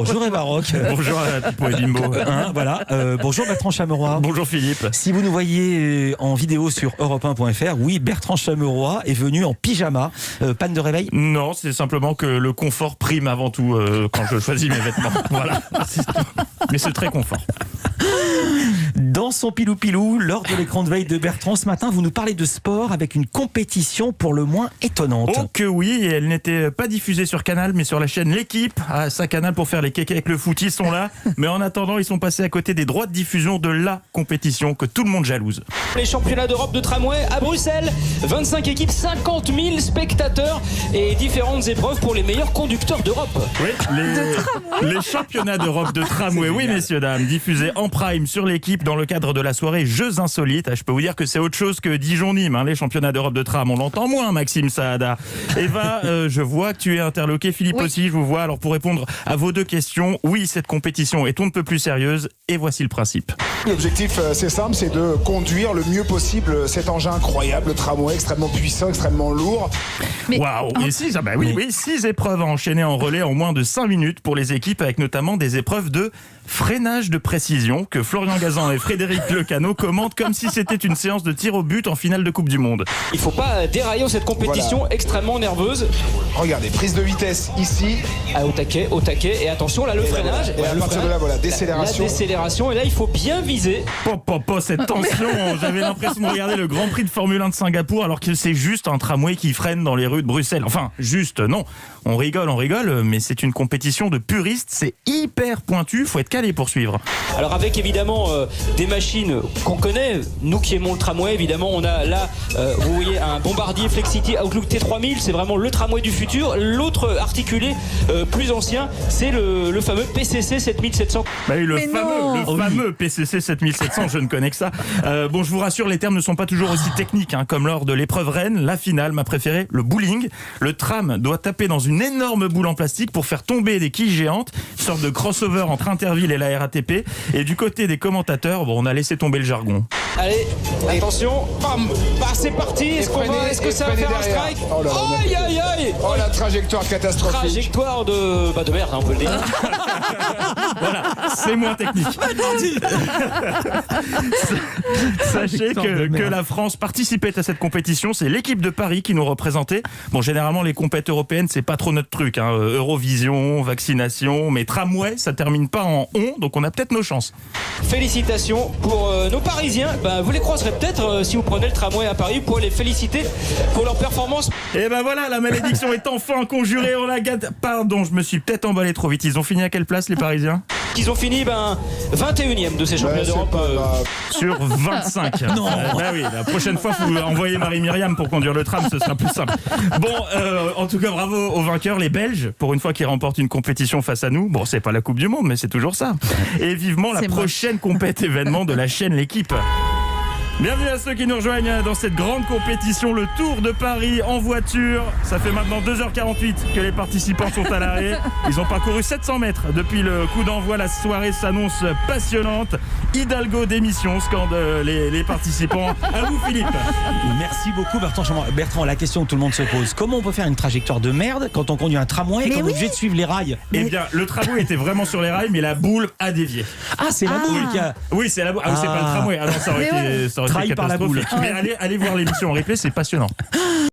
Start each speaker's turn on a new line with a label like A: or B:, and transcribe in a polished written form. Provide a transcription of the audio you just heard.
A: Bonjour Eva Rock.
B: Bonjour à Pipo et Bimbo.
A: Voilà. Bonjour Bertrand Chameroy.
B: Bonjour Philippe.
A: Si vous nous voyez en vidéo sur europe1.fr, oui, Bertrand Chameroy est venu en pyjama. Panne de réveil?
B: Non, c'est simplement que le confort prime avant tout quand je choisis mes vêtements. Voilà. Mais c'est très confort.
A: Dans son pilou-pilou, lors de l'écran de veille de Bertrand, ce matin, vous nous parlez de sport avec une compétition pour le moins étonnante.
B: Oh que oui, et elle n'était pas diffusée sur Canal, mais sur la chaîne L'équipe. Ah, ça, Canal pour faire les kékés avec le foot, ils sont là. Mais en attendant, ils sont passés à côté des droits de diffusion de la compétition que tout le monde jalouse.
C: Les championnats d'Europe de tramway à Bruxelles, 25 équipes, 50 000 spectateurs et différentes épreuves pour les meilleurs conducteurs d'Europe.
B: Oui, les championnats d'Europe de tramway, oui messieurs dames, diffusés en prime sur L'équipe dans le cadre de la soirée Jeux Insolites. Ah, je peux vous dire que c'est autre chose que Dijon-Nîmes, les championnats d'Europe de tram. On l'entend moins, Maxime Saada. Eva, je vois que tu es interloqué. Philippe aussi, je vous vois. Alors pour répondre à vos deux questions, oui, cette compétition est on ne peut plus sérieuse et voici le principe.
D: L'objectif, c'est simple, c'est de conduire le mieux possible cet engin incroyable, le tramway extrêmement puissant, extrêmement lourd.
B: Waouh! Et 6 épreuves à enchaîner en relais en moins de 5 minutes pour les équipes, avec notamment des épreuves de freinage de précision que Florian Gazan et Frédéric Lecano commentent comme si c'était une séance de tir au but en finale de Coupe du Monde.
C: Il ne faut pas dérailler cette compétition extrêmement nerveuse.
D: Regardez, prise de vitesse ici.
C: Au taquet, et attention, là le freinage.
D: Et à partir de là, voilà, décélération.
C: La décélération, et là il faut bien viser.
B: Cette tension, j'avais l'impression de regarder le Grand Prix de Formule 1 de Singapour alors que c'est juste un tramway qui freine dans les rues de Bruxelles. Enfin, juste, non. On rigole, mais c'est une compétition de puristes, c'est hyper pointu, faut être calé pour suivre.
C: Alors avec évidemment des machines qu'on connaît, nous qui aimons le tramway, évidemment on a là, vous voyez un Bombardier Flexity Outlook T3000, c'est vraiment le tramway du futur. L'autre articulé plus ancien, c'est le fameux PCC 7700.
B: Bah oui, le fameux PCC 7700, je ne connais que ça. Bon, je vous rassure, les termes ne sont pas toujours aussi techniques, comme lors de l'épreuve reine, la finale, ma préférée, le bowling. Le tram doit taper dans une énorme boule en plastique pour faire tomber des quilles géantes, une sorte de crossover entre Interville et la RATP. Et du côté des commentateurs, on a laissé tomber le jargon.
C: Allez, attention, bam, c'est parti, est-ce que ça va faire un strike? Aïe.
D: Oh, la trajectoire catastrophique.
C: Trajectoire de merde, on peut le dire.
B: Voilà, c'est moins technique. Sachez que la France participait à cette compétition, c'est l'équipe de Paris qui nous représentait. Bon, généralement les compètes européennes, c'est pas trop notre truc, Eurovision, vaccination, mais tramway, ça termine pas en on, donc on a peut-être nos chances.
C: Félicitations pour nos Parisiens. Vous les croiserez peut-être si vous prenez le tramway à Paris pour les féliciter pour leur performance.
B: Et voilà, la malédiction est enfin conjurée. On la gâte. Pardon, je me suis peut-être emballé trop vite. Ils ont fini à quelle place les Parisiens?
C: Ils ont fini 21e de ces championnats d'Europe.
B: Sur 25.
A: Non.
B: Oui, la prochaine fois, il faut envoyer Marie-Myriam pour conduire le tram, ce sera plus simple. Bon, en tout cas, bravo aux vainqueurs, les Belges, pour une fois qu'ils remportent une compétition face à nous. Bon, c'est pas la Coupe du Monde, mais c'est toujours ça. Et vivement la prochaine compète événement de la chaîne L'équipe. Bienvenue à ceux qui nous rejoignent dans cette grande compétition, le Tour de Paris en voiture. Ça fait maintenant 2h48 que les participants sont à l'arrêt. Ils ont parcouru 700 mètres depuis le coup d'envoi. La soirée s'annonce passionnante. Hidalgo d'émission, scandent les participants. À vous Philippe.
A: Merci beaucoup Bertrand Chameroy. Bertrand, la question que tout le monde se pose, comment on peut faire une trajectoire de merde quand on conduit un tramway et qu'on est obligé de suivre les rails?
B: Eh bien, le tramway était vraiment sur les rails, mais la boule a dévié.
A: Ah, c'est la boule qui a...
B: Oui, c'est la boule. Ah, c'est pas le tramway. Ah non, ça aurait été
A: Trahi par la boule.
B: catastrophique. Mais allez voir l'émission en replay, c'est passionnant.